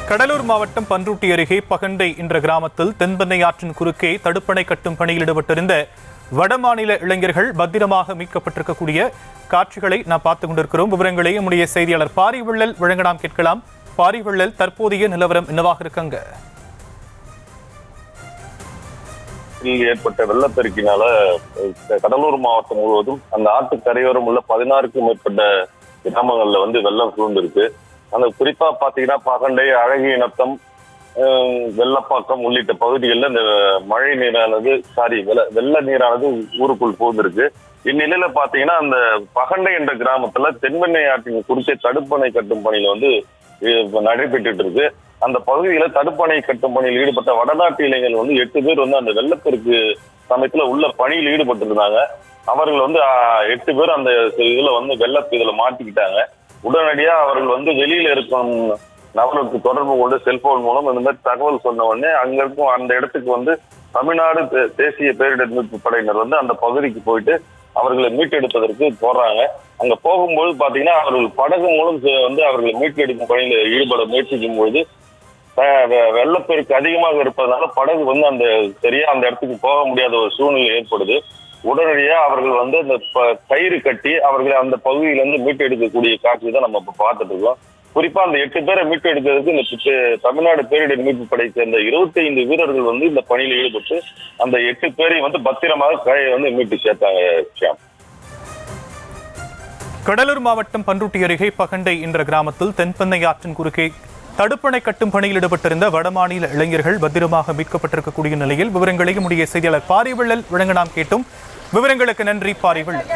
கடலூர் மாவட்டம் பன்ருட்டி அருகே பகண்டை என்ற கிராமத்தில் தென்பெண்ணை ஆற்றின் குறுக்கே தடுப்பணை கட்டும் பணியில் ஈடுபட்டிருந்த வடமாநில இளைஞர்கள் பத்திரமாக மீட்கப்பட்டிருக்கக்கூடிய காட்சிகளை நாம் பார்த்துக் கொண்டிருக்கிறோம். விவரங்களை நம்முடைய செய்தியாளர் பாரிவள்ளல் வழங்க நாம் கேட்கலாம். பாரிவள்ளல், தற்போதைய நிலவரம் என்னவாக இருக்காங்க? ஏற்பட்ட வெள்ளப்பெருக்கினால கடலூர் மாவட்டம் முழுவதும் அந்த ஆற்றுக்கரையோரம் உள்ள 16க்கும் மேற்பட்ட கிராமங்கள்ல வெள்ளம் சூழ்ந்திருக்கு. அந்த குறிப்பா பாத்தீங்கன்னா பகண்டை, அழகிய நத்தம், வெள்ளப்பாக்கம் உள்ளிட்ட பகுதிகளில் இந்த மழை நீரானது வெள்ள நீரானது ஊருக்குள் போந்திருக்கு. இந்நிலையில பாத்தீங்கன்னா அந்த பகண்டை என்ற கிராமத்துல தென்பெண்ணை ஆற்றின் குறுக்கே தடுப்பணை கட்டும் பணியில நடைபெற்று இருக்கு. அந்த பகுதியில தடுப்பணை கட்டும் பணியில் ஈடுபட்ட வடநாட்டு இளைஞர்கள் 8 பேர் அந்த வெள்ளப்பெருக்கு சமயத்துல உள்ள பணியில் ஈடுபட்டு இருந்தாங்க. அவர்கள் 8 பேர் அந்த இதுல இதுல மாட்டிக்கிட்டாங்க. உடனடியா அவர்கள் வெளியில இருக்கும் நபருக்கு தொடர்பு கொண்டு செல்போன் மூலம் இந்த மாதிரி தகவல் சொன்ன உடனே அங்க இருக்கும் அந்த இடத்துக்கு தமிழ்நாடு தேசிய பேரிடர் மீட்பு படையினர் அந்த பகுதிக்கு போயிட்டு அவர்களை மீட்டெடுப்பதற்கு போறாங்க. அங்க போகும்போது பாத்தீங்கன்னா அவர்கள் படகு மூலம் அவர்களை மீட்டெடுக்கும் பணியில ஈடுபட முயற்சிக்கும் பொழுது வெள்ளப்பெருக்கு அதிகமாக இருப்பதனால படகு சரியா அந்த இடத்துக்கு போக முடியாத ஒரு சூழ்நிலை ஏற்படுது. உடனடியா அவர்கள் அந்த கயிறு கட்டி அவர்களை அந்த பகுதியிலிருந்து மீட்டெடுக்கக்கூடிய காட்சி தான் நம்ம இப்ப பார்த்துட்டு இருக்கோம். குறிப்பா அந்த 8 பேரை மீட்டெடுக்கிறதுக்கு இந்த தமிழ்நாடு பேரிடர் மீட்பு படையை சேர்ந்த 25 வீரர்கள் இந்த பணியில ஈடுபட்டு அந்த 8 பேரையும் பத்திரமாக மீட்டு சேர்த்தாங்க. கடலூர் மாவட்டம் பன்ருட்டி அருகே பகண்டை என்ற கிராமத்தில் தென்பெண்ணை ஆற்றின் குறுக்கே தடுப்பணை கட்டும் பணியில் ஈடுபட்டிருந்த வடமாநில இளைஞர்கள் பத்திரமாக மீட்கப்பட்டிருக்கக்கூடிய நிலையில் விவரங்களை நம்முடைய செய்தியாளர் பாரிவள்ளல் வழங்க நாம் கேட்டோம். விவரங்களுக்கு நன்றி பாரிவள்ளல்.